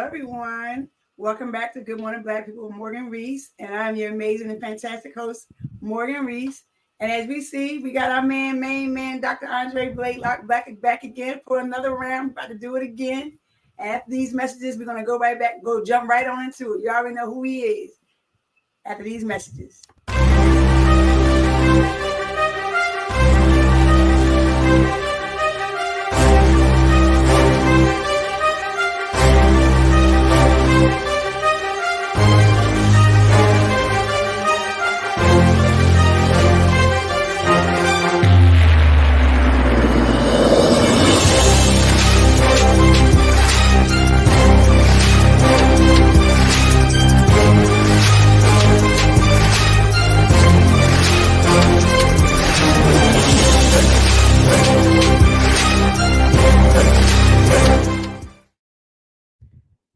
everyone. Welcome back to Good Morning Black People with Morgan Reese. And I'm your amazing and fantastic host, Morgan Reese. And as we see, we got our main man, Dr. Andre Blaylock, back again for another round. About to do it again. After these messages, we're going to go right back, jump right on into it. You already know who he is after these messages.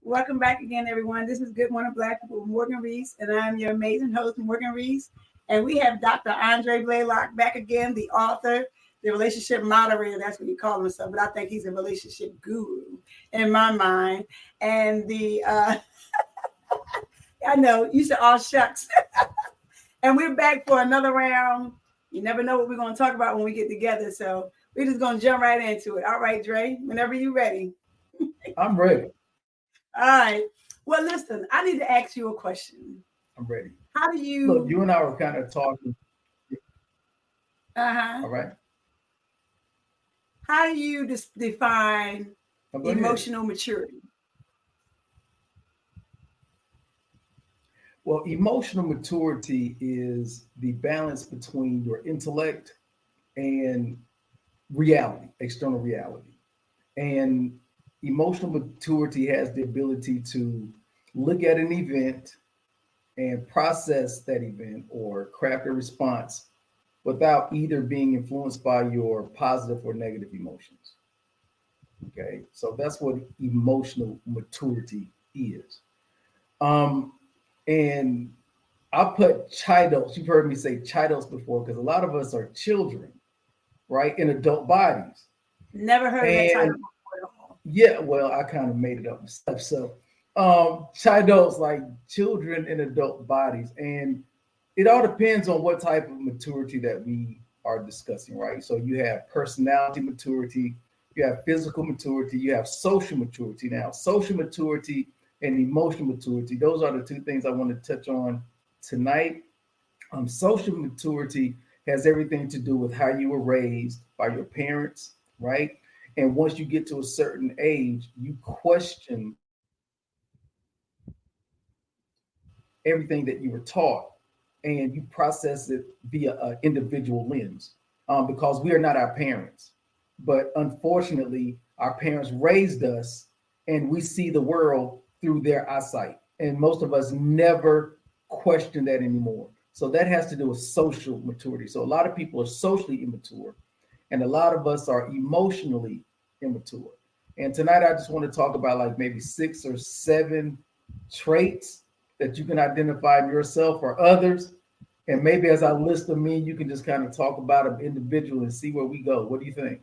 Welcome back again, everyone. This is Good Morning Black People with Morgan Reese, and I'm your amazing host, Morgan Reese. And we have Dr. Andre Blaylock back again, the author, the relationship moderator. That's what he calls himself, but I think he's a relationship guru in my mind. And I know, you said, all shucks. And we're back for another round. You never know what we're going to talk about when we get together. So we're just going to jump right into it. All right, Dre, whenever you're ready. I'm ready. All right. Well, listen, I need to ask you a question. I'm ready. How do you... Look, you and I were kind of talking. Uh-huh. All right. How do you define emotional maturity? Well, emotional maturity is the balance between your intellect and reality, external reality. And emotional maturity has the ability to look at an event and process that event or craft a response without either being influenced by your positive or negative emotions. Okay, so that's what emotional maturity is. And I put chidos, you've heard me say chidos before, because a lot of us are children, right, in adult bodies. Never heard of that title before. Yeah, well, I kind of made it up and stuff. So, chidos, like children in adult bodies, and it all depends on what type of maturity that we are discussing, right? So you have personality maturity, you have physical maturity, you have social maturity. Now, social maturity and emotional maturity, those are the two things I want to touch on tonight. Social maturity has everything to do with how you were raised by your parents, right? And once you get to a certain age, you question everything that you were taught and you process it via an individual lens, because we are not our parents. But unfortunately, our parents raised us and we see the world through their eyesight. And most of us never question that anymore. So that has to do with social maturity. So a lot of people are socially immature, and a lot of us are emotionally immature. And tonight I just want to talk about like maybe 6 or 7 traits that you can identify in yourself or others. And maybe as I list them in, you can just kind of talk about them individually and see where we go. What do you think?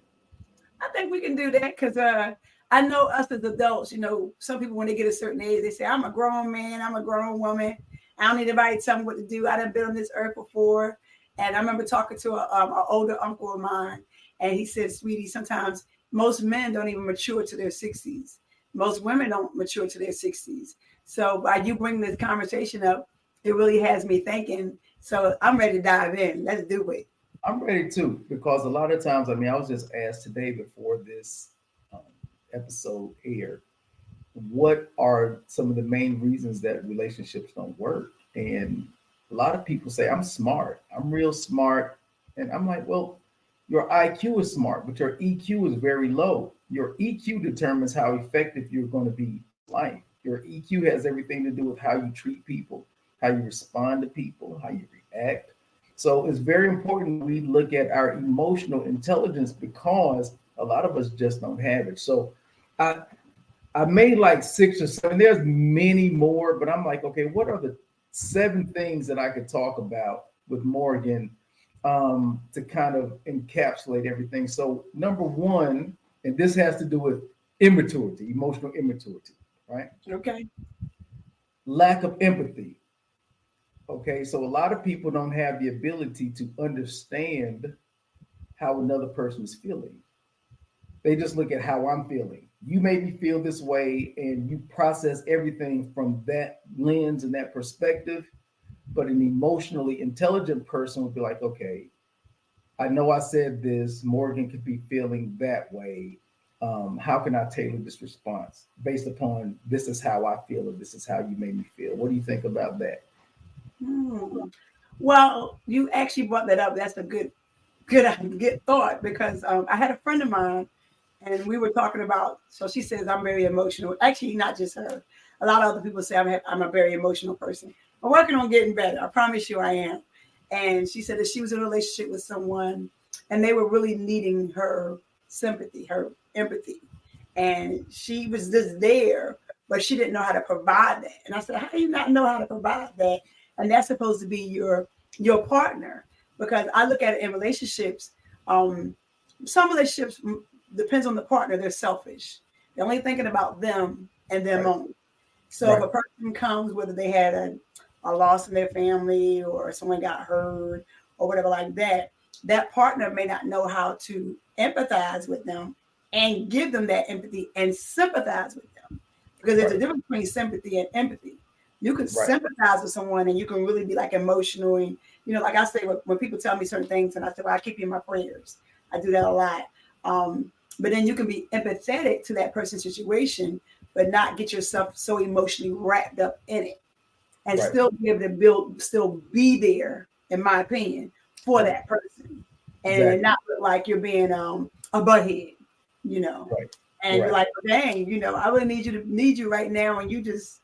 I think we can do that because I know us as adults, some people when they get a certain age, they say, I'm a grown man, I'm a grown woman. I don't need anybody to tell me what to do. I done been on this earth before. And I remember talking to an older uncle of mine, and he said, sweetie, sometimes most men don't even mature to their 60s. Most women don't mature to their 60s. So by you bringing this conversation up, it really has me thinking. So I'm ready to dive in. Let's do it. I'm ready too, because a lot of times, I was just asked today before this episode aired, what are some of the main reasons that relationships don't work? And a lot of people say, I'm smart, I'm real smart. And I'm like, well, your IQ is smart, but your EQ is very low. Your EQ determines how effective you're going to be in life. Your EQ has everything to do with how you treat people, how you respond to people, how you react. So it's very important we look at our emotional intelligence, because a lot of us just don't have it. So I made like 6 or 7. There's many more, but I'm like, okay, what are the 7 things that I could talk about with Morgan to kind of encapsulate everything? So number 1, and this has to do with immaturity, emotional immaturity. right? Okay. Lack of empathy. Okay, so a lot of people don't have the ability to understand how another person is feeling. They just look at how I'm feeling. You made me feel this way, and you process everything from that lens and that perspective. But an emotionally intelligent person would be like, okay, I know I said this. Morgan could be feeling that way. How can I tailor this response based upon this is how I feel, or this is how you made me feel? What do you think about that? Hmm. Well, you actually brought that up. That's a good thought because I had a friend of mine and we were talking about. So she says I'm very emotional. Actually, not just her. A lot of other people say I'm a very emotional person. I'm working on getting better. I promise you, I am. And she said that she was in a relationship with someone, and they were really needing her sympathy, her empathy, and she was just there, but she didn't know how to provide that. And I said, how do you not know how to provide that? And that's supposed to be your partner, because I look at it in relationships. Um, some relationships depends on the partner. They're selfish. They're only thinking about them and them Right, only. So if right, a person comes, whether they had a loss in their family or someone got hurt or whatever like that, that partner may not know how to empathize with them and give them that empathy and sympathize with them. Because there's a right, difference between sympathy and empathy. You can right, sympathize with someone and you can really be like emotional. And, like I say, when people tell me certain things and I say, well, I keep you in my prayers. I do that a lot. But then you can be empathetic to that person's situation, but not get yourself so emotionally wrapped up in it and right, still be able to still be there, in my opinion, for right. that person and Exactly. not look like you're being a butthead, you know. Right, And you're right, like, dang, I really need you right now, and you just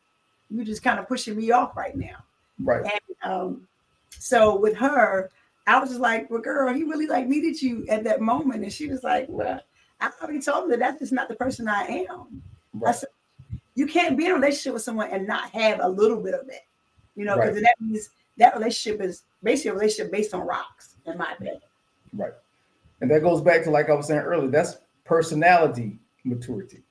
kind of pushing me off right now. right, And so with her, I was just like, well, girl, he really like needed you at that moment. And she was like, well, I already told him that that's just not the person I am. I right, said, you can't be in a relationship with someone and not have a little bit of that, because right, that means that relationship is basically a relationship based on rocks, in my opinion. right. And that goes back to, like I was saying earlier, that's personality maturity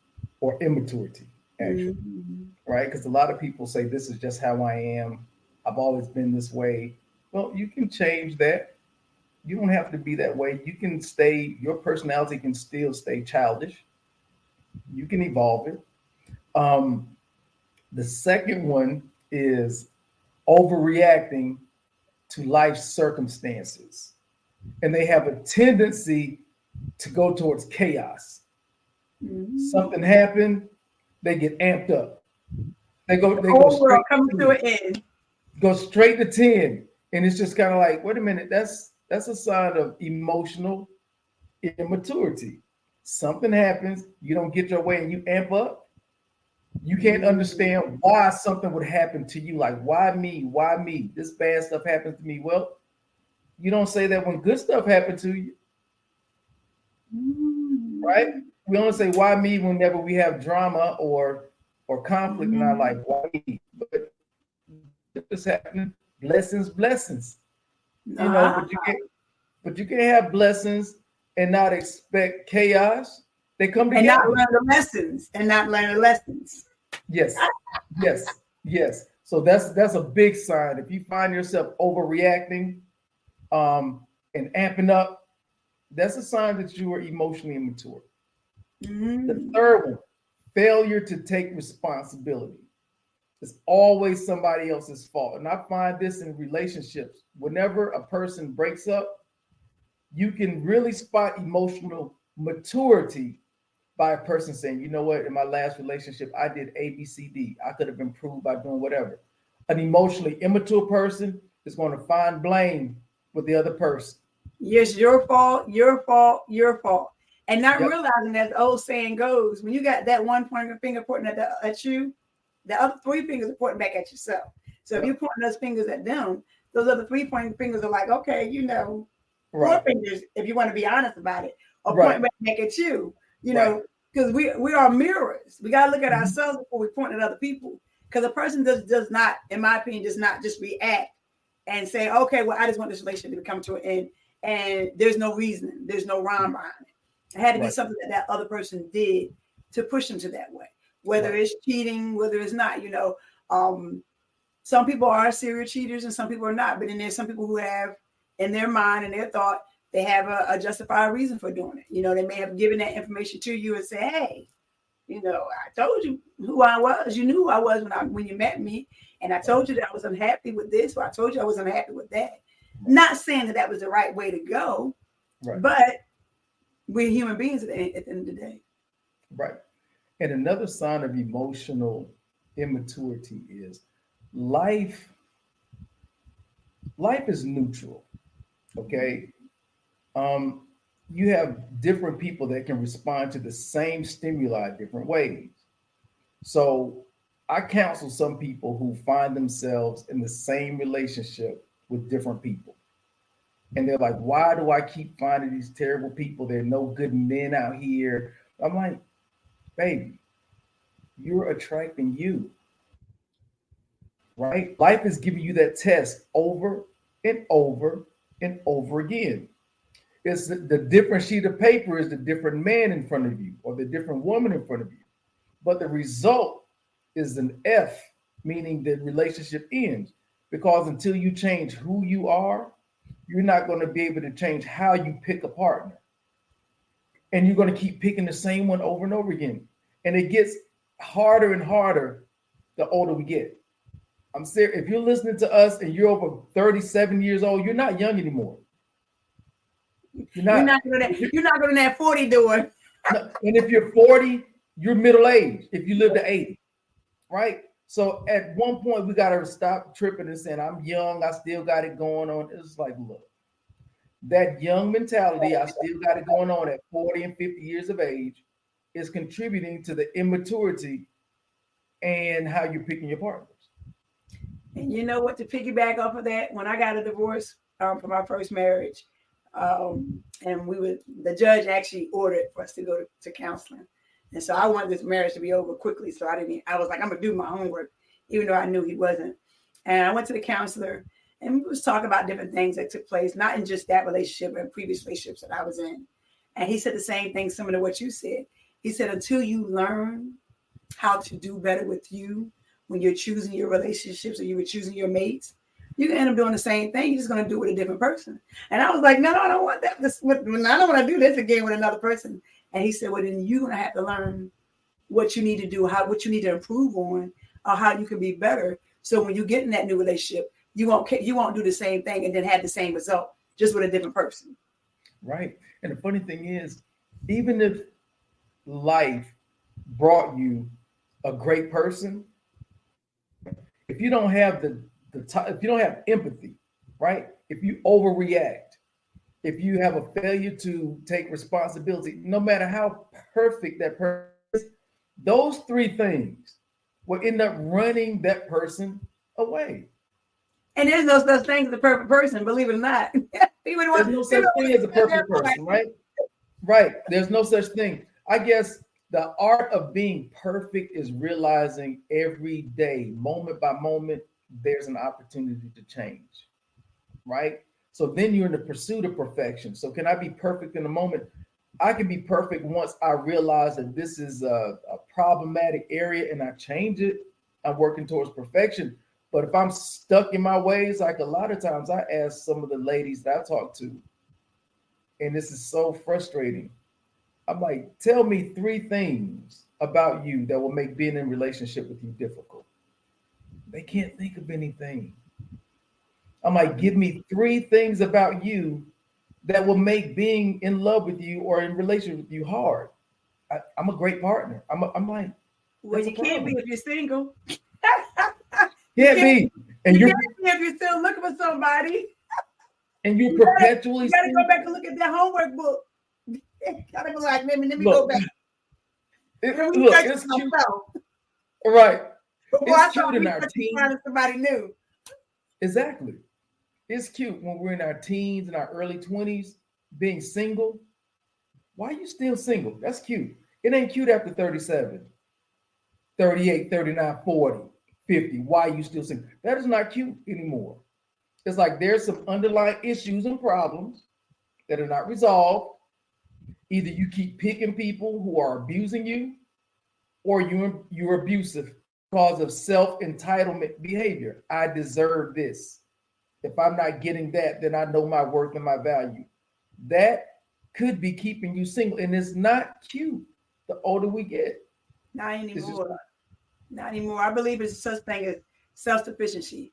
or immaturity, actually, Mm-hmm. right? Because a lot of people say, this is just how I am. I've always been this way. Well, you can change that. You don't have to be that way. You can stay, your personality can still stay childish. You can evolve it. Um, the second one is overreacting to life circumstances. And they have a tendency to go towards chaos. Mm-hmm. Something happened, they get amped up. The They go whole world straight coming to to an end. 10. And it's just kind of like, wait a minute, that's a sign of emotional immaturity. Something happens, you don't get your way and you amp up. You can't understand Mm-hmm. why something would happen to you. Like, why me? Why me? This bad stuff happens to me. Well, you don't say that when good stuff happened to you, right? We only say why me whenever we have drama or conflict in our life. Why me? But it's happening. Blessings, blessings. Ah, But you can't have blessings and not expect chaos. They come and not together. learn the lessons, and not learn the lessons. Yes, yes, yes. So that's a big sign. If you find yourself overreacting, and amping up, that's a sign that you are emotionally immature. The Mm-hmm. third one, failure to take responsibility. It's always somebody else's fault. And I find this in relationships. Whenever a person breaks up, you can really spot emotional maturity by a person saying, you know what, in my last relationship, I did A, B, C, D. I could have improved by doing whatever. An emotionally immature person is going to find blame with the other person. Yes, your fault, your fault, your fault. And not Yep. realizing, as the old saying goes, when you got that one pointer finger pointing at you, the other three fingers are pointing back at yourself. So if you're Yep. pointing those fingers at them, those other three pointing fingers are like, okay, four Right. fingers, if you want to be honest about it, are pointing Right. back at you, Right. because we are mirrors. We got to look at Mhm. ourselves before we point at other people. Because a person does not, in my opinion, does not just react and say, okay, well, I just want this relationship to come to an end. And there's no reason, there's no rhyme behind it. It had to be Right. something that other person did to push them to that way. whether Right. it's cheating, whether it's not. Some people are serial cheaters and some people are not. But then there's some people who have in their mind and their thought, they have a justified reason for doing it. They may have given that information to you and say, hey, I told you who I was. You knew who I was when you met me. And I told you that I was unhappy with this, or I told you I was unhappy with that. Right. Not saying that was the right way to go, Right. but we're human beings at the end of the day. Right. And another sign of emotional immaturity is life is neutral. Okay. You have different people that can respond to the same stimuli different ways. So I counsel some people who find themselves in the same relationship with different people. And they're like, why do I keep finding these terrible people? There are no good men out here. I'm like, baby, you're attracting you, right? Life is giving you that test over and over and over again. It's the different sheet of paper is the different man in front of you or the different woman in front of you. But the result is an F, meaning the relationship ends. Because until you change who you are, you're not going to be able to change how you pick a partner. And you're going to keep picking the same one over and over again. And it gets harder and harder the older we get. I'm serious. If you're listening to us and you're over 37 years old, you're not young anymore. You're not going to that 40 door. And if you're 40, you're middle aged if you live to 80, right? So at one point, we got to stop tripping and saying, I'm young, I still got it going on. It's like, look, that young mentality, I still got it going on at 40 and 50 years of age, is contributing to the immaturity and how you're picking your partners. And you know what, to piggyback off of that, when I got a divorce from my first marriage, and the judge actually ordered for us to go to counseling. And so I wanted this marriage to be over quickly. So I was like, I'm going to do my homework, even though I knew he wasn't. And I went to the counselor and we was talking about different things that took place, not in just that relationship and previous relationships that I was in. And he said the same thing, similar to what you said. He said, until you learn how to do better with you when you're choosing your relationships or you were choosing your mates, you can end up doing the same thing. You're just going to do it with a different person. And I was like, no, I don't want that. I don't want to do this again with another person. And he said, well, then you're going to have to learn what you need to do, what you need to improve on, or how you can be better. So when you get in that new relationship, you won't do the same thing and then have the same result, just with a different person. Right. And the funny thing is, even if life brought you a great person, if you don't have if you don't have empathy, right? If you overreact, if you have a failure to take responsibility, no matter how perfect that person is, those three things will end up running that person away. And there's no such thing as a perfect person, believe it or not. There's no such thing as a perfect person, right? Right. There's no such thing. I guess the art of being perfect is realizing every day, moment by moment, there's an opportunity to change, right? So then you're in the pursuit of perfection. So can I be perfect in a moment? I can be perfect once I realize that this is a problematic area and I change it. I'm working towards perfection. But if I'm stuck in my ways, like a lot of times I ask some of the ladies that I talk to, and this is so frustrating. I'm like, tell me three things about you that will make being in a relationship with you difficult. They can't think of anything. I'm like, give me three things about you that will make being in love with you or in relationship with you hard. I'm a great partner. I'm like, well, you can't be if you're single. Can't be. And you can't be if you're still looking for somebody. And you're perpetually. You gotta go back and look at that homework book. Gotta go like, let me go back. It's cute. Right. It's cute in our teens. Somebody new. Exactly. It's cute when we're in our teens and our early 20s, being single. Why are you still single? That's cute. It ain't cute after 37, 38, 39, 40, 50. Why are you still single? That is not cute anymore. It's like there's some underlying issues and problems that are not resolved. Either you keep picking people who are abusing you, or you're abusive because of self-entitlement behavior. I deserve this. If I'm not getting that, then I know my worth and my value. That could be keeping you single, and it's not cute. The older we get, Not it's just anymore. Not anymore. I believe it's such thing as self-sufficiency.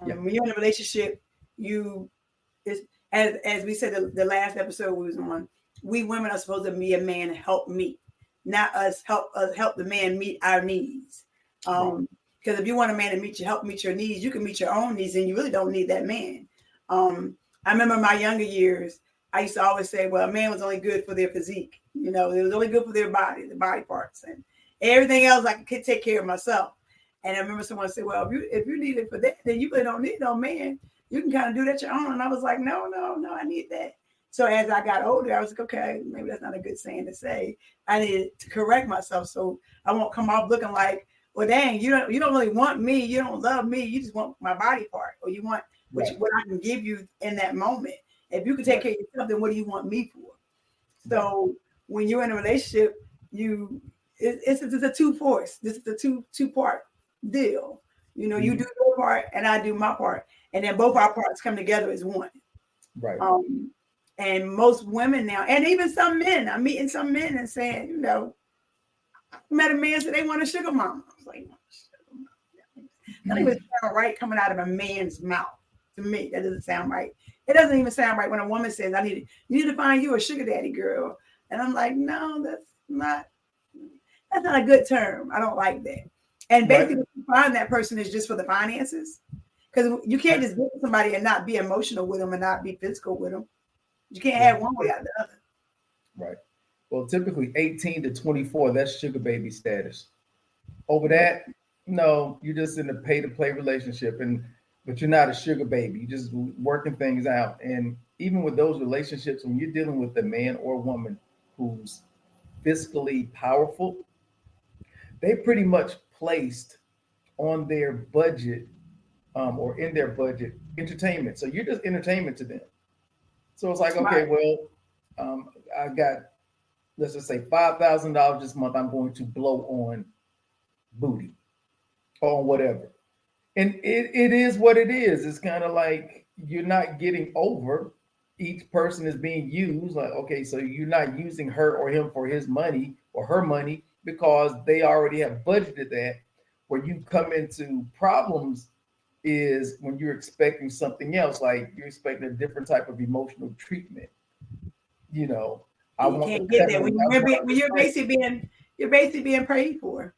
yeah, When you're in a relationship, you it's as we said the last episode we was on, we women are supposed to be a man help me, not us help the man meet our needs. right, Because if you want a man to help meet your needs, you can meet your own needs, and you really don't need that man. Um, I remember my younger years. I used to always say, well, a man was only good for their physique. You know, it was only good for their body, the body parts, and everything else I could take care of myself. And I remember someone said, well, if you need it for that, then you really don't need no man. You can kind of do that your own. And I was like, no, I need that. So as I got older, I was like, okay, maybe that's not a good saying to say. I needed to correct myself so I won't come off looking like, well, dang, you don't really want me. You don't love me. You just want my body part, or you want right, what I can give you in that moment. If you can take right, care of yourself, then what do you want me for? right, So when you're in a relationship, it's a two force. This is a two part deal. You know, you do your part and I do my part, and then both our parts come together as one. right, Um, and most women now, and even some men, I'm meeting some men and saying, I met a man said they want a sugar mama. I was like, that don't even sound right coming out of a man's mouth. To me, that doesn't sound right. It doesn't even sound right when a woman says, you need to find you a sugar daddy girl. And I'm like, no, that's not a good term. I don't like that. And right, basically, you find that person is just for the finances. Because you can't just get somebody and not be emotional with them and not be physical with them. You can't yeah, have one without the other. right. Well, typically 18 to 24, that's sugar baby status. Over that, no, you're just in a pay to play relationship, and but you're not a sugar baby. You're just working things out. And even with those relationships, when you're dealing with a man or woman who's fiscally powerful, they pretty much placed on their budget or in their budget entertainment. So you're just entertainment to them. So it's like, okay, Right. well, I got, let's just say $5,000 this month. I'm going to blow on booty or whatever. And it is what it is. It's kind of like you're not getting over. Each person is being used. Like, okay, so you're not using her or him for his money or her money because they already have budgeted that. Where you come into problems is when you're expecting something else, like you're expecting a different type of emotional treatment. You know, I And you want the can't get that cuddling. I want when the fight. you're basically being paid for.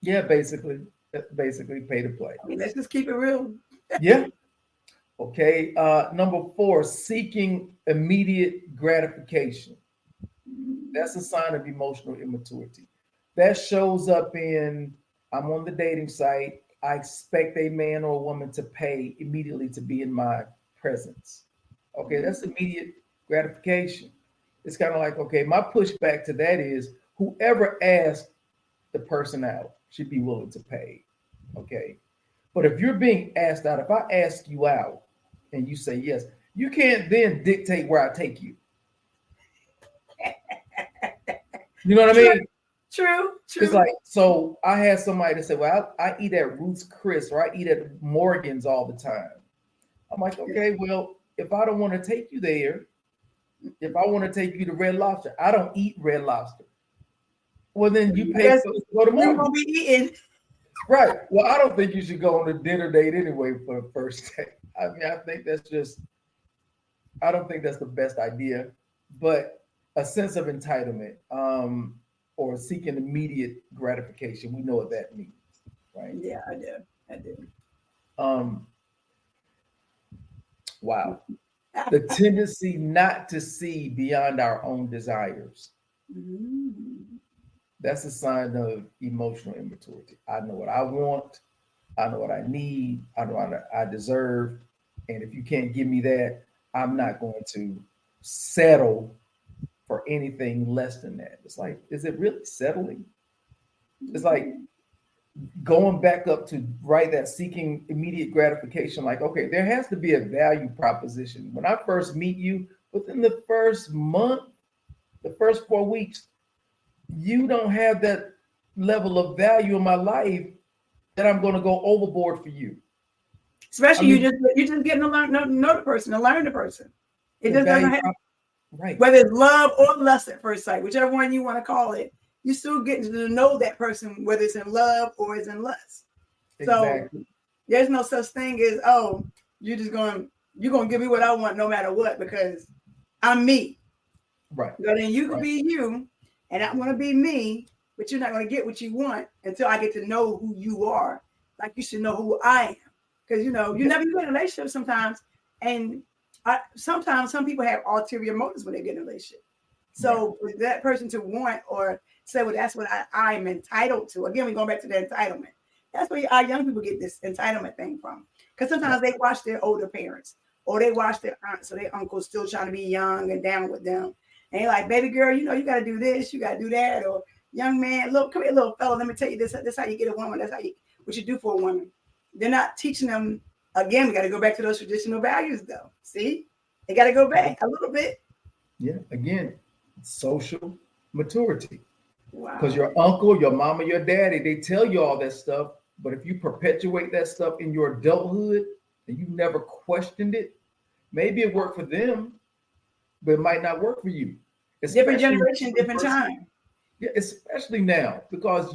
Yeah, basically pay to play. I mean, let's just keep it real. Yeah. Okay. Number four, seeking immediate gratification. That's a sign of emotional immaturity. That shows up in I'm on the dating site. I expect a man or a woman to pay immediately to be in my presence. Okay, that's immediate gratification. It's kind of like, okay, my pushback to that is whoever asked the person out should be willing to pay. Okay. But if you're being asked out, if I ask you out and you say yes, you can't then dictate where I take you. You know what I True, mean? true, It's true. like, so I had somebody to say, well, I eat at Ruth's Chris or I eat at Morgan's all the time. I'm like, okay, well, if I don't want to take you there, if I want to take you to Red Lobster, I don't eat Red Lobster. Well, then you pay Yes, for us to go to we Morgan. won't be eating. Right. Well, I don't think you should go on a dinner date anyway for the first date. I mean, I think that's just, I don't think that's the best idea, but a sense of entitlement or seeking immediate gratification, we know what that means, right? Yeah, I do. I do. Um, wow. The tendency not to see beyond our own desires. Mhm. That's a sign of emotional immaturity. I know what I want. I know what I need. I know what I deserve. And if you can't give me that, I'm not going to settle for anything less than that. It's like, is it really settling? It's like going back up to right that seeking immediate gratification. Like, okay, there has to be a value proposition. When I first meet you, within the first month, the first 4 weeks, you don't have that. level of value in my life that I'm going to go overboard for you. Especially you just getting to learn know the person, to learn the person. It just doesn't have right. Whether it's love or lust at first sight, whichever one you want to call it, you still getting to know that person, whether it's in love or it's in lust. Exactly. So there's no such thing as, oh, you're gonna give me what I want no matter what because I'm me. Right. So then you can Right. be you, and I'm gonna be me, but you're not gonna get what you want until I get to know who you are. Like you should know who I am, because you never get in a relationship sometimes, and sometimes some people have ulterior motives when they get in a relationship. So for that person to want or say, well, that's what I'm entitled to. Again, we're going back to the entitlement. That's where our young people get this entitlement thing from. Because sometimes they watch their older parents or they watch their aunts or their uncles still trying to be young and down with them. And they're like, baby girl, you got to do this, you got to do that. Or young man, look, come here, little fella, let me tell you this. That's how you get a woman. That's what you do for a woman. They're not teaching them. Again, we got to go back to those traditional values, though. See? They got to go back a little bit. Yeah. Again, social maturity. Wow. Because your uncle, your mama, your daddy, they tell you all that stuff. But if you perpetuate that stuff in your adulthood and you never questioned it, maybe it worked for them, but it might not work for you. Different generation, different time. Yeah, especially now, because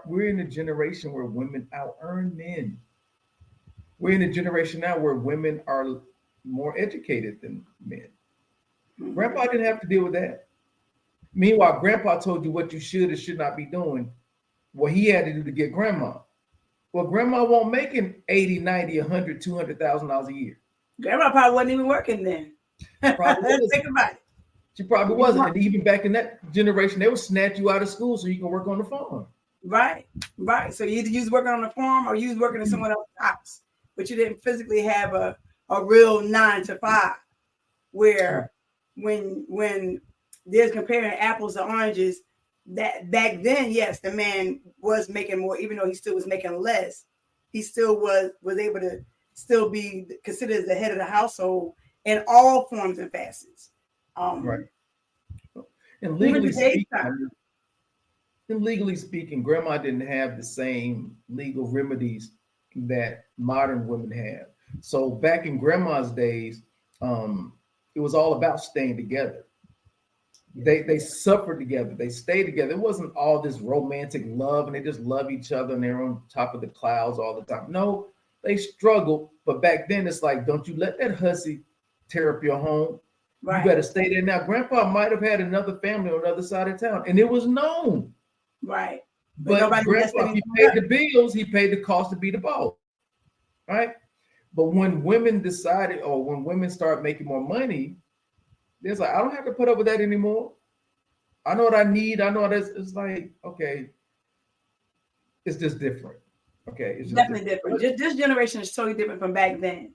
we're in a generation where women out earn men. We're in a generation now where women are more educated than men. Mm-hmm. Grandpa didn't have to deal with that. Meanwhile, grandpa told you what you should and should not be doing, what he had to do to get grandma. Well, grandma won't making 80, 90, 100, $200,000 a year. Grandma probably wasn't even working then. Probably think about it. She probably wasn't. And even back in that generation, they would snatch you out of school so you can work on the farm. Right. So you either was working on the farm or you was working in someone else's house, but you didn't physically have a real 9 to 5 where when there's comparing apples to oranges, that back then, yes, the man was making more, even though he still was making less, he still was able to still be considered as the head of the household in all forms and facets. Right. And legally speaking, grandma didn't have the same legal remedies that modern women have. So back in grandma's days, it was all about staying together. They suffered together. They stayed together. It wasn't all this romantic love and they just love each other and they're on top of the clouds all the time. No, they struggled. But back then, it's like, don't you let that hussy tear up your home. Right. You better stay there. Now, grandpa might have had another family on the other side of town, and it was known. Right. But grandpa, he paid the bills, he paid the cost to be the boss. Right. But when women decided, or when women start making more money, there's like, I don't have to put up with that anymore. I know what I need. I know what it's like, okay, it's just different. Okay. It's just definitely different. This generation is totally different from back then.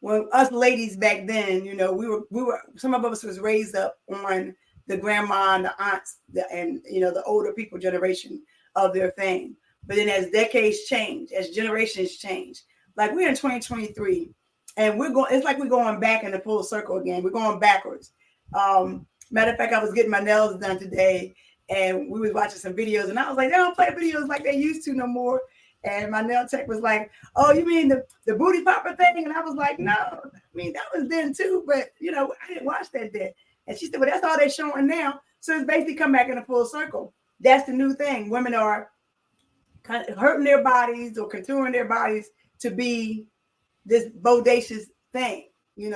When us ladies back then, we were some of us was raised up on the grandma and the aunts and the older people generation of their thing. But then as decades change, as generations change, like we're in 2023 and it's like we're going back in the full circle again. We're going backwards. Matter of fact, I was getting my nails done today and we was watching some videos and I was like, they don't play videos like they used to no more. And my nail tech was like, oh, you mean the booty popper thing? And I was like, no, I mean, that was then too. But, I didn't watch that then. And she said, well, that's all they're showing now. So it's basically come back in a full circle. That's the new thing. Women are kind of hurting their bodies or contouring their bodies to be this bodacious thing. You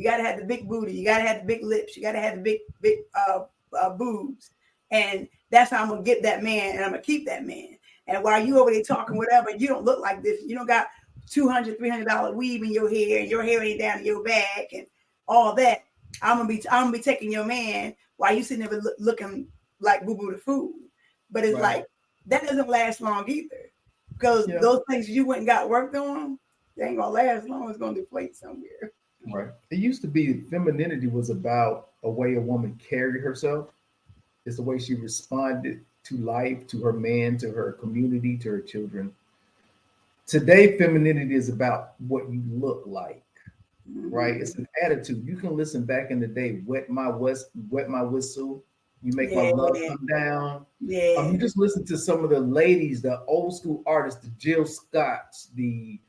got to have the big booty. You got to have the big lips. You got to have the big boobs. And that's how I'm going to get that man and I'm going to keep that man. And while you over there talking whatever, you don't look like this. You don't got $200, $300 weave in your hair, and your hair ain't down to your back, and all that. I'm gonna be taking your man while you sitting there looking like boo boo the food. But it's like that doesn't last long either, because those things you went and got worked on, they ain't gonna last long. It's gonna deflate somewhere. Right. It used to be femininity was about a way a woman carried herself. It's the way she responded to life, to her man, to her community, to her children. Today, femininity is about what you look like, right? It's an attitude. You can listen back in the day, wet my whistle, You make my Yeah, love come down. yeah. You just listen to some of the ladies, the old school artists, the Jill Scotts, the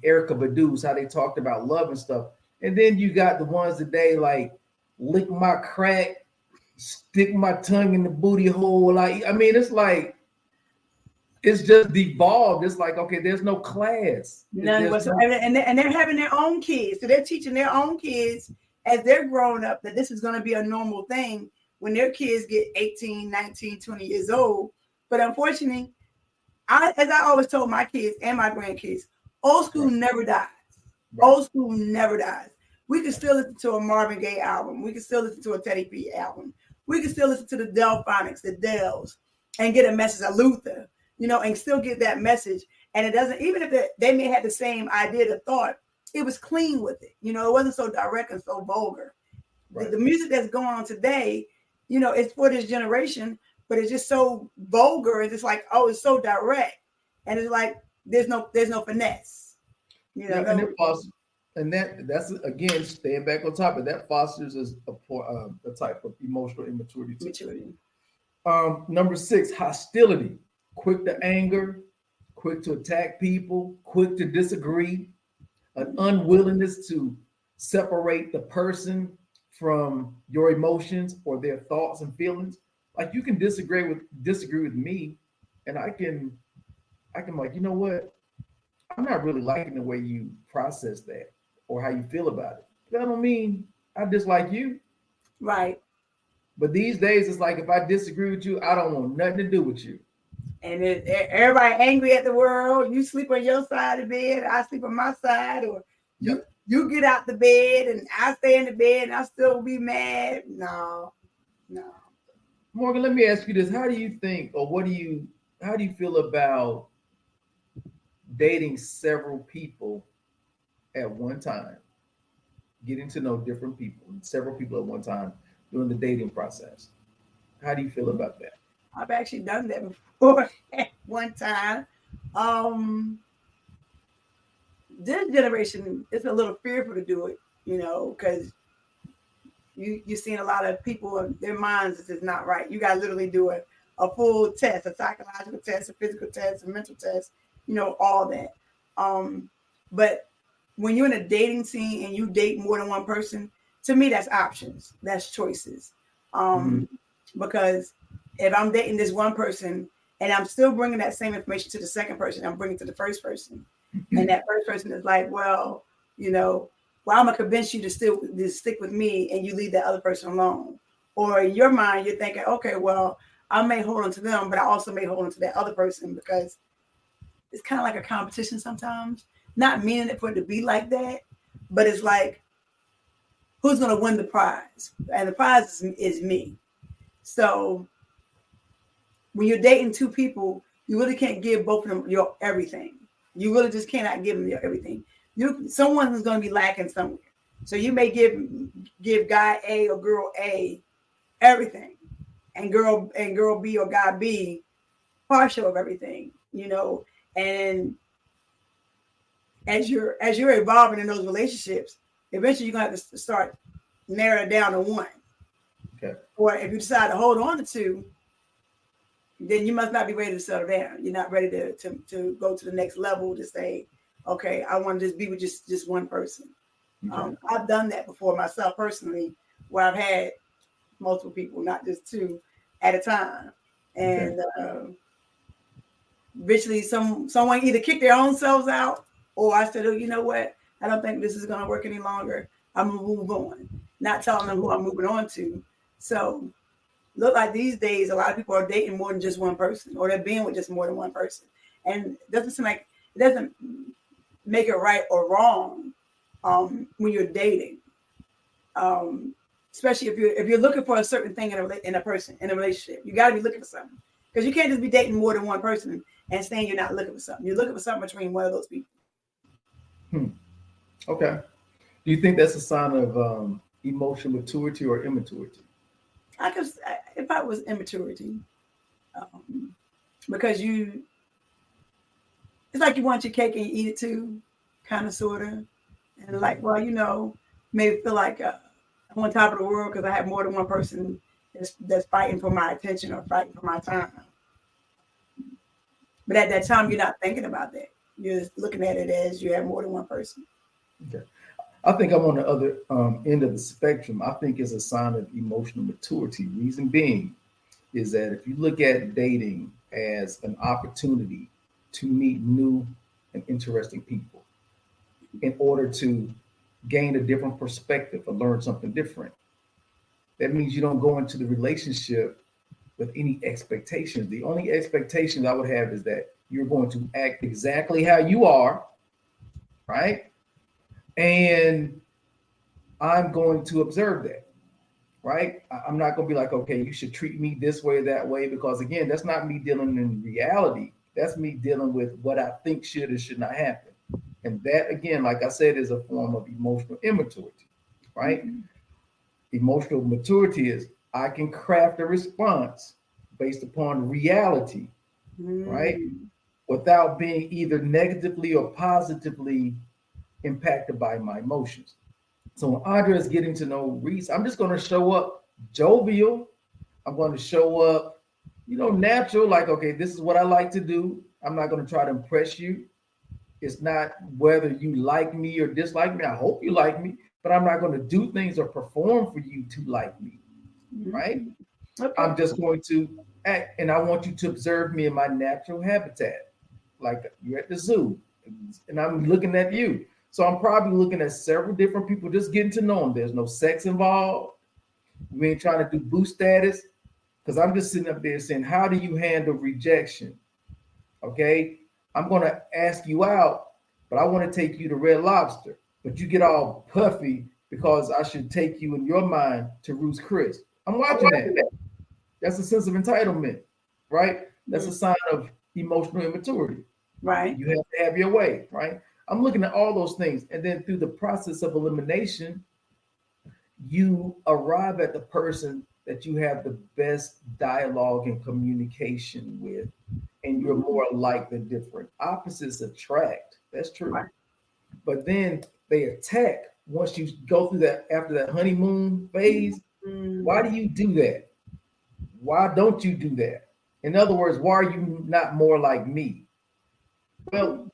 Erica Badu's, how they talked about love and stuff. And then you got the ones today like lick my crack, stick my tongue in the booty hole. Like, I mean, it's like it's just devolved. It's like, okay, there's no class. None There's no whatsoever. And they're having their own kids. So they're teaching their own kids as they're growing up that this is going to be a normal thing when their kids get 18, 19, 20 years old. But unfortunately, as I always told my kids and my grandkids, old school right, never dies. right, Old school never dies. We can still listen to a Marvin Gaye album. We can still listen to a Teddy P album. We can still listen to the Delphonics, the Dells, and get a message of Luther, and still get that message. And it doesn't, even if they may have the same idea, the thought, it was clean with it. It wasn't so direct and so vulgar. right. The music that's going on today, it's for this generation, but it's just so vulgar. It's just like, oh, it's so direct. And it's like, there's no finesse. Yeah, and it fosters, and that's again staying back on top of that fosters is a type of emotional immaturity too. Maturity. Number 6, hostility, quick to anger, quick to attack people, quick to disagree, an unwillingness to separate the person from your emotions or their thoughts and feelings. Like you can disagree with me, and I can like, you know what? I'm not really liking the way you process that or how you feel about it. That don't mean I dislike you. Right. But these days, it's like if I disagree with you, I don't want nothing to do with you. And everybody angry at the world. You sleep on your side of the bed, I sleep on my side, or Yep. you get out the bed and I stay in the bed and I still be mad. No. Morgan, let me ask you this: how do you think, or how do you feel about dating several people at one time, getting to know different people, several people at one time during the dating process? How do you feel about that? I've actually done that before at one time. This generation is a little fearful to do it, because you're seeing a lot of people, their minds is not right. You got to literally do a full test, a psychological test, a physical test, a mental test, all that. But when you're in a dating scene and you date more than one person, to me, that's options, that's choices. Mhm. Because if I'm dating this one person and I'm still bringing that same information to the second person, I'm bringing it to the first person. And that first person is like, well, I'm gonna convince you to stick with me, and you leave that other person alone. Or in your mind, you're thinking, okay, well, I may hold on to them, but I also may hold on to that other person because it's kind of like a competition sometimes. Not meaning it for it to be like that, but it's like, who's gonna win the prize? And the prize is me. So when you're dating two people, you really can't give both of them your everything. You really just cannot give them your everything. Someone is going to be lacking somewhere. So you may give guy A or girl A everything, and girl B or guy B partial of everything. And as you're evolving in those relationships, eventually you're going to have to start narrowing down to one. Okay. Or if you decide to hold on to two, then you must not be ready to settle down. You're not ready to go to the next level to say, okay, I want to just be with just one person. Okay. I've done that before myself personally, where I've had multiple people, not just two at a time. And eventually someone either kicked their own selves out, or I said, oh, you know what? I don't think this is going to work any longer. I'm going to move on, not telling them who I'm moving on to. So look like these days, a lot of people are dating more than just one person, or they're being with just more than one person. And it doesn't make it right or wrong when you're dating. Especially if you're looking for a certain thing in a person, in a relationship, you got to be looking for something, because you can't just be dating more than one person and saying you're not looking for something. You're looking for something between one of those people. Okay. Do you think that's a sign of emotional maturity or immaturity? If I was immaturity, because it's like you want your cake and you eat it too, kind of, sort of, and like, well, maybe feel like I'm on top of the world because I have more than one person that's fighting for my attention or fighting for my time. But at that time, you're not thinking about that. You're just looking at it as you have more than one person. Okay. I think I'm on the other end of the spectrum. I think it's a sign of emotional maturity. Reason being is that if you look at dating as an opportunity to meet new and interesting people in order to gain a different perspective or learn something different, that means you don't go into the relationship with any expectations. The only expectations I would have is that you're going to act exactly how you are, right? And I'm going to observe that, right? I'm not going to be like, okay, you should treat me this way or that way, because again, that's not me dealing in reality. That's me dealing with what I think should or should not happen. And that, again, like I said, is a form of emotional immaturity, right? Mm-hmm. Emotional maturity is I can craft a response based upon reality, right? Without being either negatively or positively impacted by my emotions. So when Andrea is getting to know Reese, I'm just going to show up jovial. I'm going to show up, natural, like, okay, this is what I like to do. I'm not going to try to impress you. It's not whether you like me or dislike me. I hope you like me, but I'm not going to do things or perform for you to like me, right? Okay. I'm just going to act, and I want you to observe me in my natural habitat. Like you're at the zoo, and I'm looking at you. So I'm probably looking at several different people, just getting to know them. There's no sex involved. We ain't trying to do boost status, because I'm just sitting up there saying, how do you handle rejection? Okay, I'm going to ask you out, but I want to take you to Red Lobster. But you get all puffy because I should take you in your mind to Ruth's Chris. I'm watching that. That's a sense of entitlement, right? That's a sign of emotional immaturity. Right. You have to have your way, right? I'm looking at all those things. And then through the process of elimination, you arrive at the person that you have the best dialogue and communication with, and you're more alike than different. Opposites attract. That's true. Right. But then they attack once you go through that, after that honeymoon phase. Why do you do that? Why don't you do that? In other words, why are you not more like me? Well,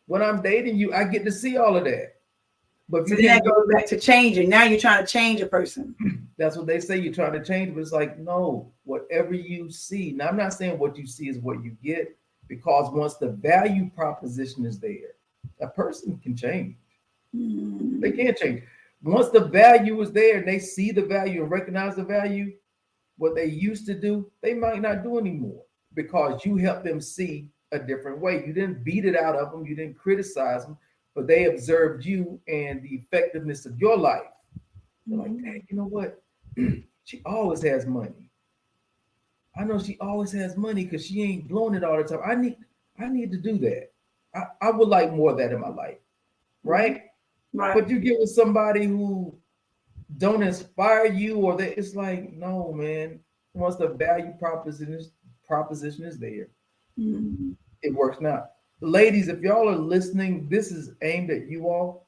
when I'm dating you, I get to see all of that. But so then that goes back to changing. Now you're trying to change a person. That's what they say. You're trying to change, but it's like, no, whatever you see. Now, I'm not saying what you see is what you get, because once the value proposition is there, a person can change. They can change. Once the value is there and they see the value and recognize the value, what they used to do, they might not do anymore, because you helped them see a different way. You didn't beat it out of them. You didn't criticize them, but they observed you and the effectiveness of your life. They're like, hey, you know what? She always has money. I know she always has money because she ain't blowing it all the time. I need to do that. I would like more of that in my life, right? Right. But you get with somebody who don't inspire you, or that it's like, no, man. Once the value proposition is there, it works now. Ladies, if y'all are listening, this is aimed at you all,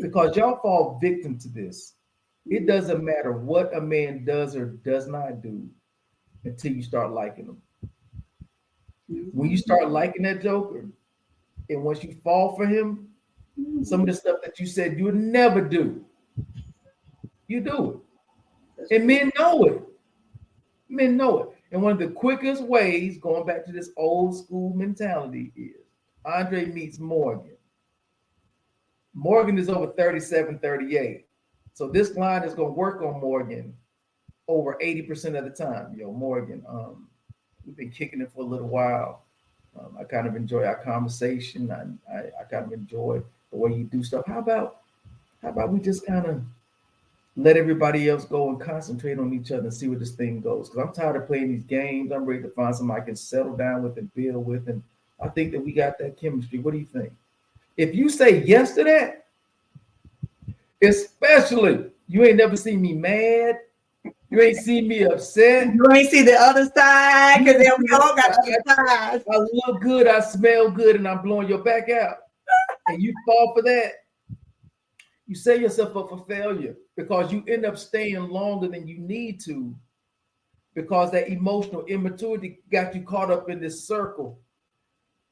because y'all fall victim to this. It doesn't matter what a man does or does not do until you start liking him. When you start liking that joker, and once you fall for him, some of the stuff that you said you would never do, you do it. And men know it. Men know it. And one of the quickest ways, going back to this old school mentality, is Andre meets Morgan. Morgan is over 37, 38. So this line is going to work on Morgan over 80% of the time. Yo, Morgan, we've been kicking it for a little while. I kind of enjoy our conversation. I kind of enjoy the way you do stuff. How about we just kind of let everybody else go and concentrate on each other and see where this thing goes? Because I'm tired of playing these games. I'm ready to find somebody I can settle down with and build with. And I think that we got that chemistry. What do you think? If you say yes to that, especially, you ain't never seen me mad. You ain't seen me upset. You ain't see the other side, because we all got other sides. I look good, I smell good, and I'm blowing your back out. And you fall for that. you set yourself up for failure because you end up staying longer than you need to because that emotional immaturity got you caught up in this circle.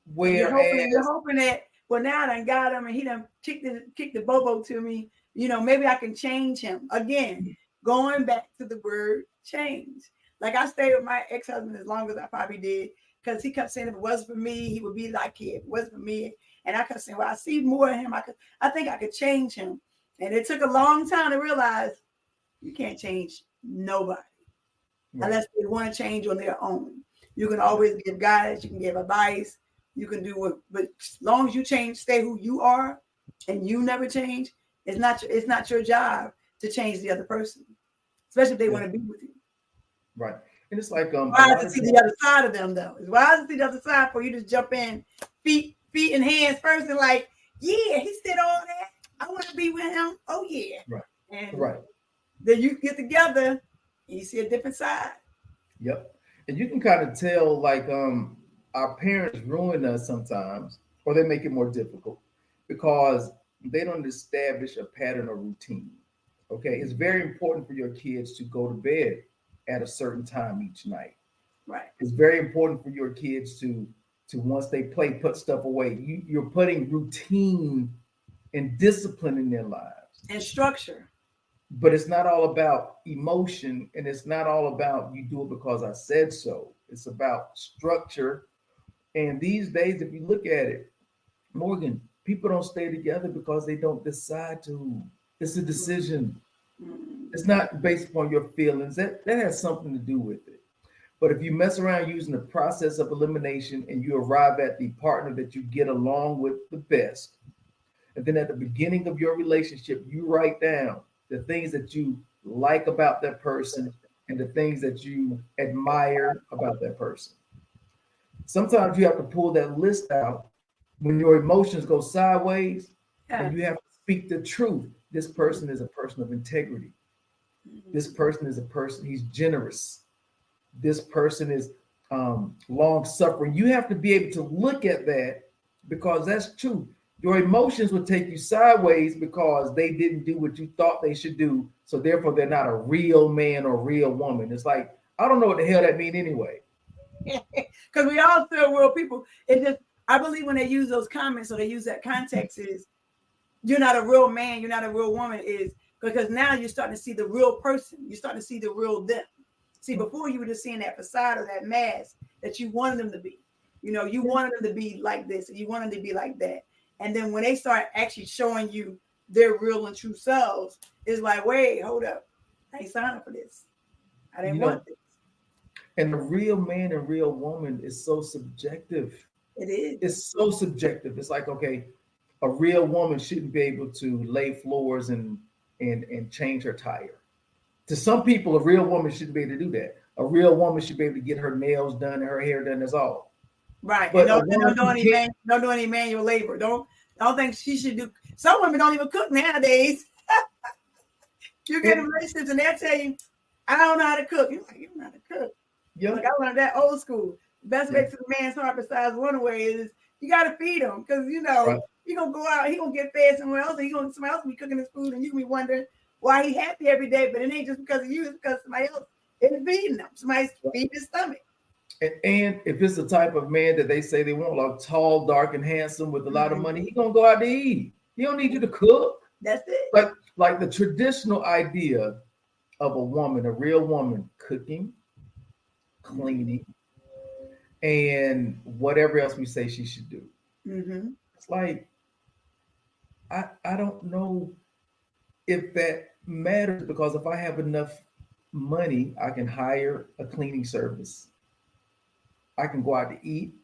And Whereas, you're hoping that, well, now I done got him and he done kicked the bobo to me. Maybe I can change him. Again, going back to the word change. Like I stayed with my ex-husband as long as I probably did because he kept saying if it wasn't for me, he would be like it. If it wasn't for me. And I kept saying, well, I see more of him. I think I could change him. And it took a long time to realize you can't change nobody unless they want to change on their own. You can always give guidance, you can give advice, you can do what, but as long as you change, stay who you are, and you never change, it's not your job to change the other person, especially if they want to be with you. Right. And it's like wise to see the other side of them, though. It's wise to see the other side before you just jump in, feet and hands first, and like, yeah, he said all that. I want to be with him. Oh yeah. Right. And right. Then you get together and you see a different side. Yep. And you can kind of tell like our parents ruin us sometimes, or they make it more difficult because they don't establish a pattern or routine. Okay. It's very important for your kids to go to bed at a certain time each night. Right. It's very important for your kids to once they play, put stuff away. You're putting routine and discipline in their lives. And structure. But it's not all about emotion, and it's not all about you do it because I said so. It's about structure. And these days, if you look at it, Morgan, people don't stay together because they don't decide to. It's a decision. It's not based upon your feelings. That has something to do with it. But if you mess around using the process of elimination and you arrive at the partner that you get along with the best, and then at the beginning of your relationship, you write down the things that you like about that person and the things that you admire about that person. Sometimes you have to pull that list out when your emotions go sideways, and you have to speak the truth. This person is a person of integrity. This person is a person, he's generous. This person is long suffering. You have to be able to look at that because that's true. Your emotions will take you sideways because they didn't do what you thought they should do. So therefore, they're not a real man or real woman. It's like, I don't know what the hell that mean anyway. Because we all still real people. It just, I believe when they use those comments or they use that context is, you're not a real man, you're not a real woman, is because now you're starting to see the real person. You're starting to see the real them. See, before you were just seeing that facade or that mask that you wanted them to be. You wanted them to be like this and you wanted them to be like that. And then when they start actually showing you their real and true selves, it's like, wait, hold up. I ain't signed up for this. I didn't want this. And the real man and real woman is so subjective. It is. It's so subjective. It's like, okay, a real woman shouldn't be able to lay floors and change her tire. To some people, a real woman shouldn't be able to do that. A real woman should be able to get her nails done and her hair done. That's all. Right. But don't do any manual labor. Don't think she should do. Some women don't even cook nowadays. You get in relationships and they'll tell you, I don't know how to cook. You're like, you don't know how to cook. Yeah. Like I learned that old school. The best way to the man's heart besides one way is you got to feed him because you're gonna go out, he gonna get fed somewhere else, and somebody else will be cooking his food, and you can be wondering why he happy every day, but it ain't just because of you, it's because somebody else is feeding them. Somebody's feeding his stomach. And if it's the type of man that they say they want, like tall, dark, and handsome with a lot of money, he's gonna go out to eat. He don't need you to cook. That's it. Like the traditional idea of a woman, a real woman, cooking, cleaning, and whatever else we say she should do. Mm-hmm. It's like I don't know if that matters because if I have enough money, I can hire a cleaning service. I can go out to eat.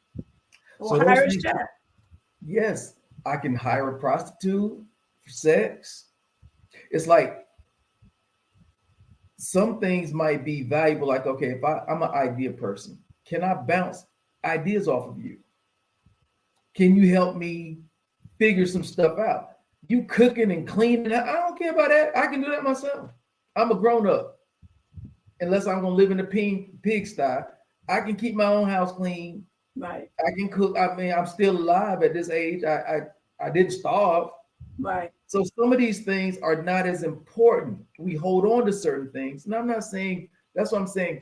Or hire a chef. Yes, I can hire a prostitute for sex. It's like some things might be valuable. Like, okay, if I'm an idea person, can I bounce ideas off of you? Can you help me figure some stuff out? You cooking and cleaning, I don't care about that. I can do that myself. I'm a grown up. Unless I'm going to live in a pigsty, I can keep my own house clean. Right. I can cook. I mean, I'm still alive at this age. I didn't starve. Right. So some of these things are not as important. We hold on to certain things. And I'm not saying, that's what I'm saying.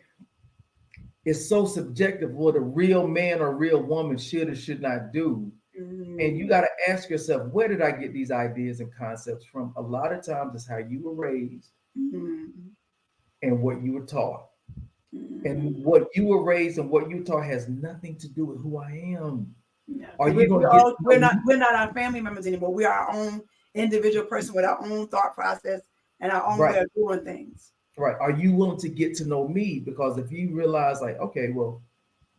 It's so subjective what a real man or real woman should or should not do. And you got to ask yourself, where did I get these ideas and concepts from? A lot of times it's how you were raised and what you were taught. And what you were raised and what you taught has nothing to do with who I am. Yeah, Are because you going to get to know we're not our family members anymore. We are our own individual person with our own thought process and our own way right? of doing things. Right. Are you willing to get to know me? Because if you realize, like, okay, well,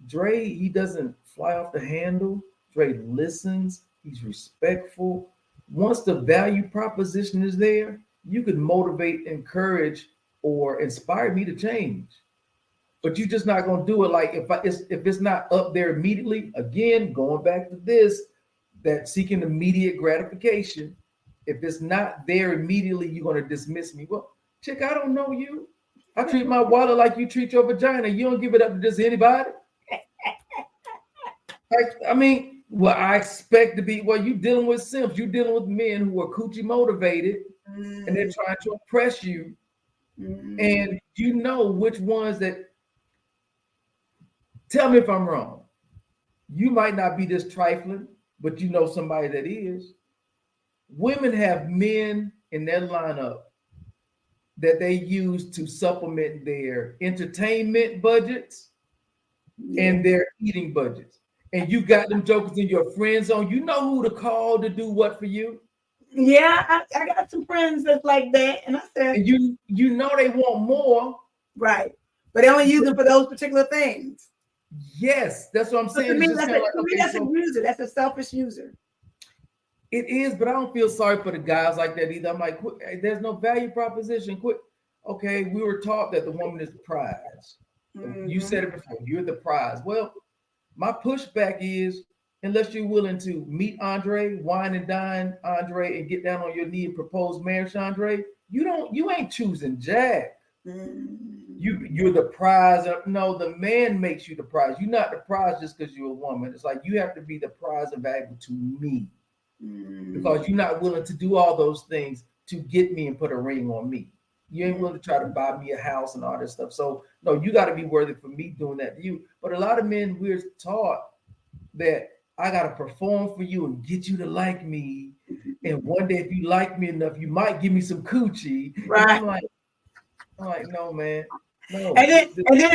Dre, he doesn't fly off the handle. Dre listens. He's respectful. Once the value proposition is there, you can motivate, encourage, or inspire me to change. But you're just not going to do it like if it's not up there immediately. Again, going back to this, that seeking immediate gratification. If it's not there immediately, you're going to dismiss me. Well, chick, I don't know you. I treat my wallet like you treat your vagina. You don't give it up to just anybody. I mean, well, I expect to be. Well, you dealing with simps. You dealing with men who are coochie motivated, and they're trying to impress you. And you know which ones that. Tell me if I'm wrong. You might not be this trifling, but you know somebody that is. Women have men in their lineup that they use to supplement their entertainment budgets and their eating budgets. And you got them jokers in your friend zone. You know who to call to do what for you. Yeah, I got some friends that's like that, and I said, And you know they want more. right, but they only use them for those particular things. Yes, that's what I'm So saying. It's just kind of like, to me, okay, that's a user. That's a selfish user. it is, but I don't feel sorry for the guys like that either. I'm like, there's no value proposition. Quit. Okay, we were taught that the woman is the prize. You said it before. You're the prize. Well, my pushback is, unless you're willing to meet Andre, wine and dine Andre, and get down on your knee and propose marriage, Andre, you ain't choosing Jack. You're the prize. No, the man makes you the prize. You're not the prize just because you're a woman. It's like you have to be the prize and valuable to me. Because you're not willing to do all those things to get me and put a ring on me. You ain't willing to try to buy me a house and all this stuff. So no, you got to be worthy for me doing that to you. But a lot of men, we're taught that I got to perform for you and get you to like me. And one day, if you like me enough, you might give me some coochie. Right. And I'm like, no, man, no. And then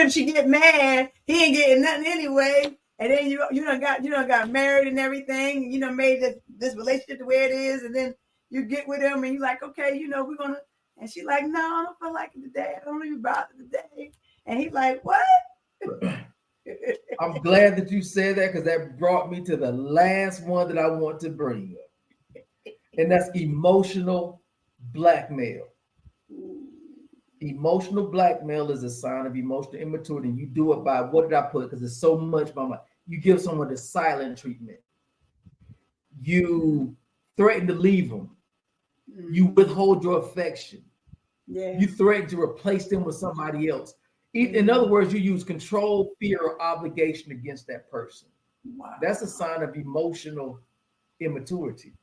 if she get mad, he ain't getting nothing anyway. And then you done got married and everything. You know, made this relationship the way it is. And then you get with him and you're like, okay, we're gonna. And she's like, no, I don't feel like it today. I don't even bother today. And he's like, what? I'm glad that you said that, because that brought me to the last one that I want to bring up. And that's emotional blackmail. Emotional blackmail is a sign of emotional immaturity. You do it by, what did I put? Because it's so much by you give someone the silent treatment. You threaten to leave them. You withhold your affection. You threaten to replace them with somebody else. In other words, you use control, fear, or obligation against that person. Wow. That's a sign of emotional immaturity,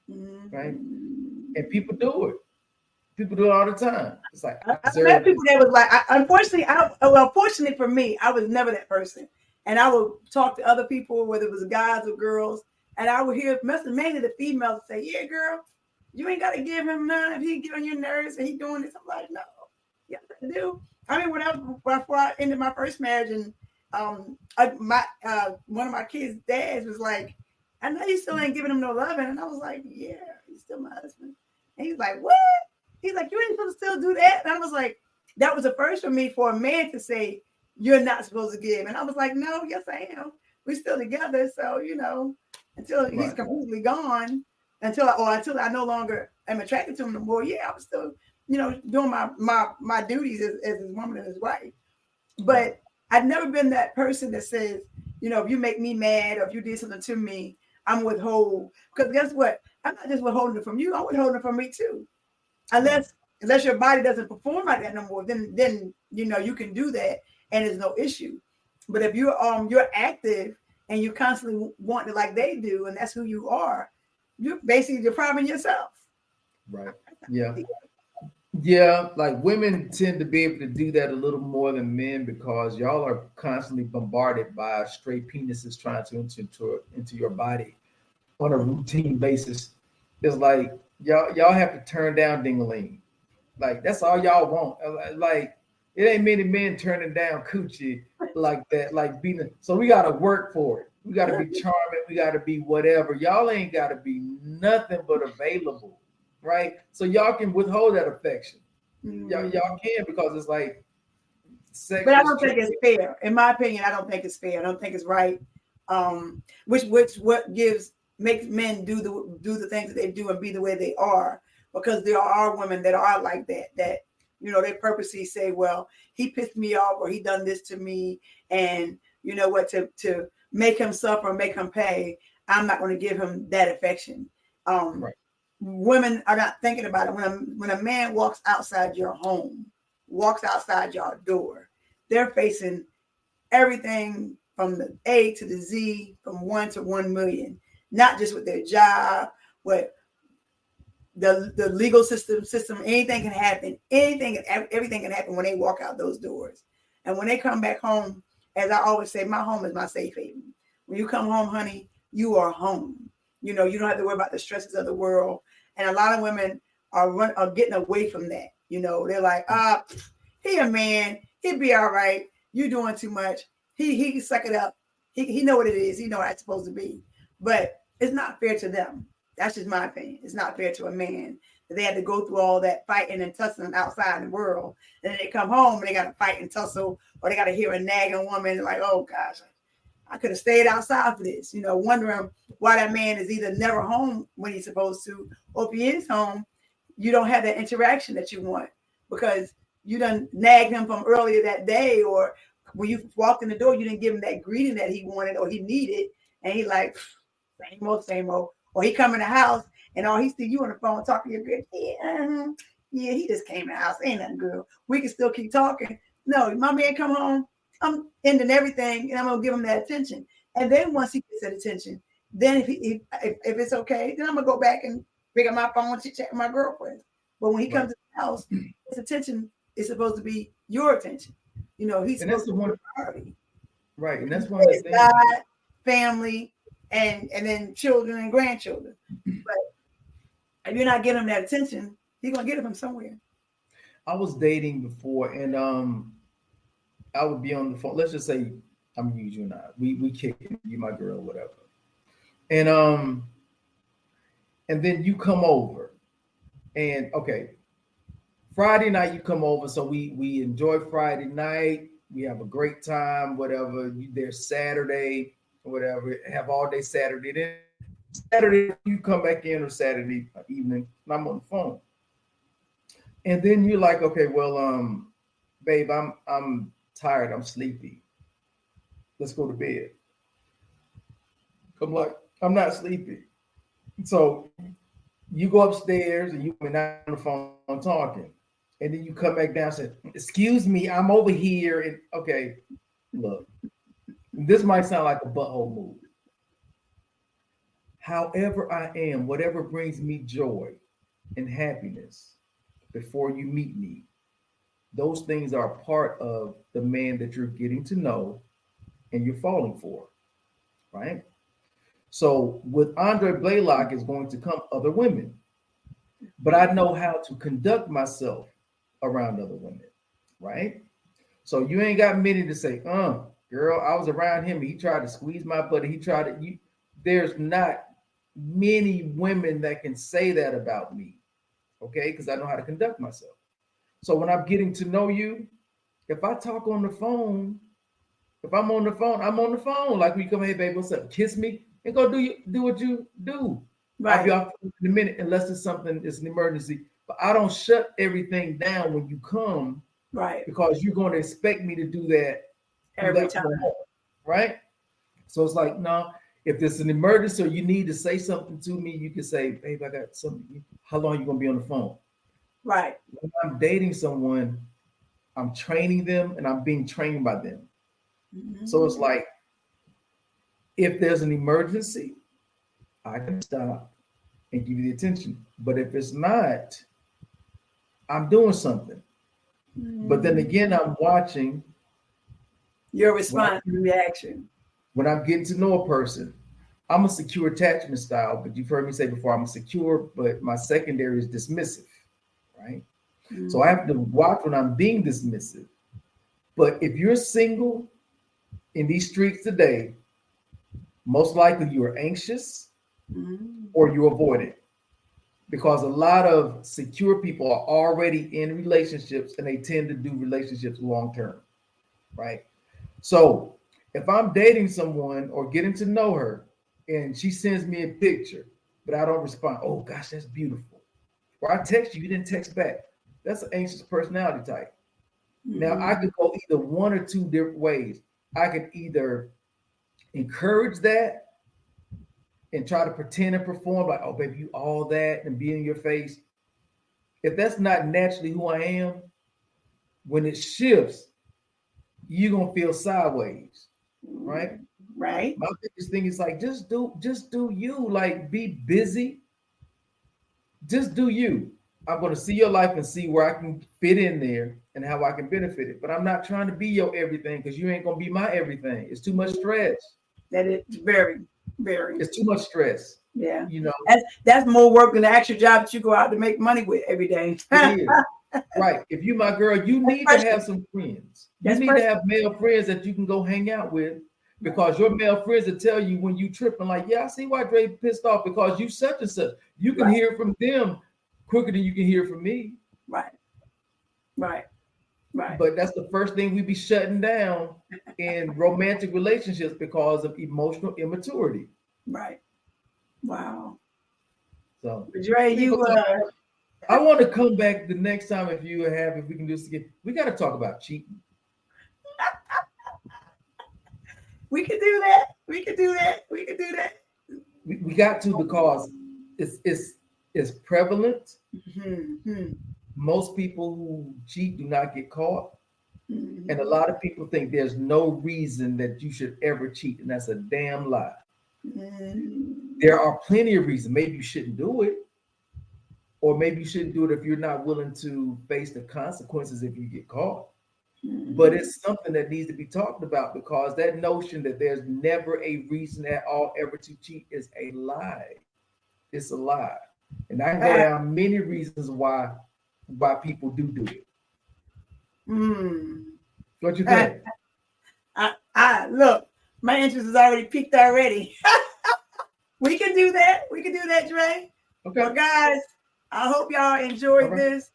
right? And people do it. People do it all the time. It's like, I met people that was like, unfortunately for me, I was never that person. And I would talk to other people, whether it was guys or girls, and I would hear mainly the females say, yeah, girl, you ain't got to give him none. If he get on your nerves and he doing this, I'm like, no, yes, I do. I mean, before I ended my first marriage, and one of my kids' dads was like, I know you still ain't giving him no loving. And I was like, yeah, he's still my husband. And he's like, what? He's like, you ain't supposed to still do that. And I was like, that was the first for me for a man to say, you're not supposed to give. And I was like, no, yes, I am. We're still together. So, until he's completely gone, until I no longer am attracted to him no more. Yeah, I was still, doing my duties as his woman and his wife. But I've never been that person that says, if you make me mad or if you did something to me, I'm withhold. Because guess what? I'm not just withholding it from you. I'm withholding it from me too. Unless your body doesn't perform like that no more, then you can do that and there's no issue. But if you're active and you constantly want it like they do, and that's who you are, you're basically depriving yourself. Right. Yeah. Yeah, like women tend to be able to do that a little more than men because y'all are constantly bombarded by straight penises trying to enter into your body on a routine basis. It's like y'all have to turn down ding-a-ling. Like that's all y'all want. Like it ain't many men turning down coochie like that. Like being so we gotta work for it. We gotta be charming. We gotta be whatever. Y'all ain't gotta be nothing but available, right? So y'all can withhold that affection. Y'all can because it's like But sex I is don't think it's fair. In my opinion, I don't think it's fair. I don't think it's right. Which what gives makes men do the things that they do and be the way they are, because there are women that are like that. That they purposely say, well, he pissed me off or he done this to me, and you know what, to make him suffer, make him pay. I'm not going to give him that affection. Um, right. Women are not thinking about it when a man walks outside your home, walks outside your door, they're facing everything from the A to the Z, from 1 to 1 million, not just with their job, but the legal system. Anything can happen. Everything can happen when they walk out those doors. And when they come back home, as I always say, my home is my safe haven. When you come home, honey, you are home. You don't have to worry about the stresses of the world. And a lot of women are getting away from that. They're like, he a man, he'd be all right. You doing too much. He can suck it up. He know what it is. He know what it's supposed to be. But it's not fair to them. That's just my opinion. It's not fair to a man that they had to go through all that fighting and tussling outside in the world. And then they come home and they got to fight and tussle, or they got to hear a nagging woman like, oh gosh, I could have stayed outside for this, wondering why that man is either never home when he's supposed to, or if he is home, you don't have that interaction that you want because you done nagged him from earlier that day, or when you walked in the door, you didn't give him that greeting that he wanted or he needed. And he like, same old, same old. Or he come in the house and all he see you on the phone talking to your girl. Yeah, he just came in the house. Ain't nothing, girl. We can still keep talking. No, my man come home. I'm ending everything and I'm gonna give him that attention. And then once he gets that attention, then if it's okay, then I'm gonna go back and pick up my phone and chit chat with my girlfriend. But when he Right. comes to the house, his attention is supposed to be your attention. He's And that's supposed the to be one a priority. right. And that's one of the things. God, family, and then children and grandchildren. But if you're not getting him that attention, he's gonna get it from somewhere. I was dating before and I would be on the phone. Let's just say I'm you and I. We kicking, you my girl, whatever. And and then you come over. And okay, Friday night you come over, so we enjoy Friday night. We have a great time, whatever. You there Saturday, whatever. Have all day Saturday. Then Saturday you come back in or Saturday evening, and I'm on the phone. And then you're like, okay, well, babe, I'm tired. I'm sleepy. Let's go to bed. I'm like, I'm not sleepy. So you go upstairs and you come down on the phone talking. And then you come back down and say, excuse me, I'm over here. And okay, look, this might sound like a butthole move. However I am, whatever brings me joy and happiness before you meet me, those things are part of the man that you're getting to know and you're falling for, right? So with Andre Blaylock is going to come other women, but I know how to conduct myself around other women, right? So you ain't got many to say, girl, I was around him. He tried to squeeze my butt. He tried to you. There's not many women that can say that about me, okay? Because I know how to conduct myself. So when I'm getting to know you, if I talk on the phone, if I'm on the phone, I'm on the phone. Like we come, hey baby, what's up? Kiss me and go do what you do. I'll be Right, off in a minute unless it's something, it's an emergency. But I don't shut everything down when you come right. because you're going to expect me to do that from Every that time. point on, right? So it's like, no, if there's an emergency or you need to say something to me, you can say, babe, I got something. How long are you going to be on the phone? Right. When I'm dating someone, I'm training them and I'm being trained by them. So it's Mhm. like, if there's an emergency, I can stop. and give you the attention. But if it's not, I'm doing something. But then again, I'm watching Your when, response and reaction. when I'm getting to know a person. I'm a secure attachment style, but you've heard me say before, I'm a secure, but my secondary is dismissive, right? So I have to watch when I'm being dismissive. But if you're single in these streets today, most likely you are anxious or you're avoiding, because a lot of secure people are already in relationships and they tend to do relationships long term, right? So if I'm dating someone or getting to know her and she sends me a picture, but I don't respond, oh gosh, that's beautiful. Or I text you, you didn't text back. That's an anxious personality type. Now I could go either one or two different ways. I could either encourage that and try to pretend and perform like, oh baby, you all that, and be in your face. If that's not naturally who I am, when it shifts, you're gonna feel sideways, right? Right. My biggest thing is like just do you. Like be busy, just do you. I'm gonna see your life and see where I can fit in there and how I can benefit it. But I'm not trying to be your everything because you ain't gonna be my everything. It's too much stress. That is very, very. It's too much stress. Yeah. You know, That's more work than the actual job that you go out to make money with every day. it is. Right. If you my girl, you need to have some friends. You need to have male friends that you can go hang out with, because your male friends will tell you when you tripping, like, yeah, I see why Dre pissed off because you such and such. You can hear from them quicker than you can hear from me. Right. Right. Right. But that's the first thing we be shutting down in romantic relationships because of emotional immaturity. Right. Wow. So Dre, I want to come back the next time if we can do this again. We got to talk about cheating. We could do that. We could do that. We could do that. We got to, because it's prevalent. Most people who cheat do not get caught. And a lot of people think there's no reason that you should ever cheat, and that's a damn lie. There are plenty of reasons. Maybe you shouldn't do it, or maybe you shouldn't do it if you're not willing to face the consequences if you get caught. But it's something that needs to be talked about, because that notion that there's never a reason at all ever to cheat is a lie. It's a lie. And I go down many reasons why people do it. What you think? I look, my interest is already peaked already. We can do that. We can do that, Dre. Okay. Well, guys, I hope y'all enjoyed this.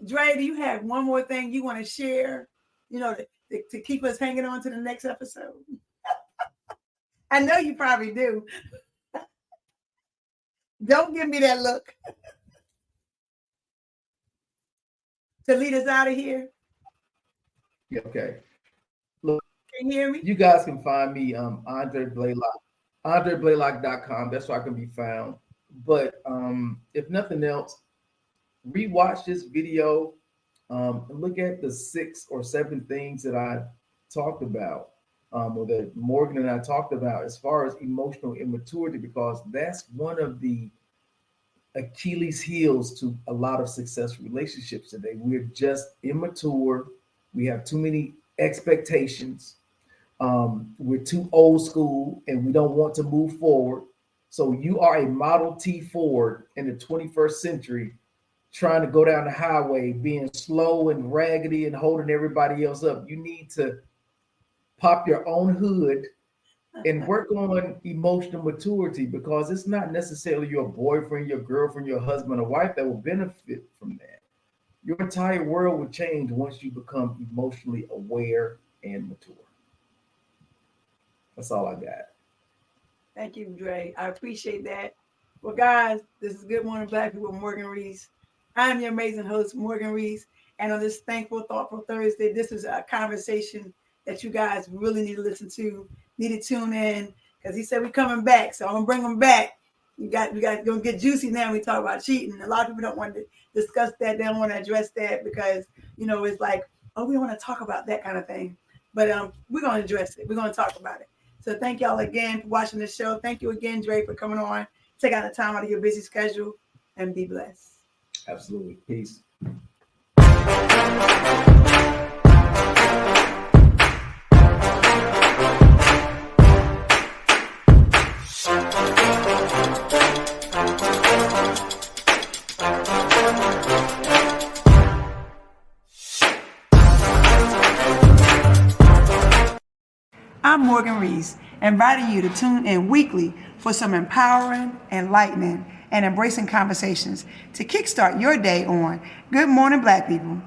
Dre, do you have one more thing you want to share, to keep us hanging on to the next episode? I know you probably do. Don't give me that look. To lead us out of here. Yeah, okay. Look, can you hear me? You guys can find me, Andre Blaylock, AndreBlaylock.com. That's where I can be found. But if nothing else, rewatch this video and look at the 6 or 7 things that I talked about, or that Morgan and I talked about as far as emotional immaturity, because that's one of the Achilles heels to a lot of successful relationships today. We're just immature. We have too many expectations. We're too old school and we don't want to move forward. So you are a Model T Ford in the 21st century, trying to go down the highway, being slow and raggedy and holding everybody else up. You need to pop your own hood and work on emotional maturity, because it's not necessarily your boyfriend, your girlfriend, your husband or wife that will benefit from that. Your entire world will change once you become emotionally aware and mature. That's all I got. Thank you, Dre. I appreciate that. Well, guys, this is Good Morning Black People with Morgan Reese. I'm your amazing host, Morgan Reese. And on this thankful, thoughtful Thursday, this is a conversation that you guys really need to listen to, need to tune in, because he said we're coming back. So I'm going to bring them back. We got going to get juicy now when we talk about cheating. A lot of people don't want to discuss that. They don't want to address that because, it's like, oh, we don't want to talk about that kind of thing. But we're going to address it. We're going to talk about it. So thank y'all again for watching the show. Thank you again, Dre, for coming on Take out the time out of your busy schedule and be blessed. Absolutely. Peace. I'm Morgan Reese, inviting you to tune in weekly for some empowering, enlightening, and embracing conversations to kickstart your day on Good Morning Black People.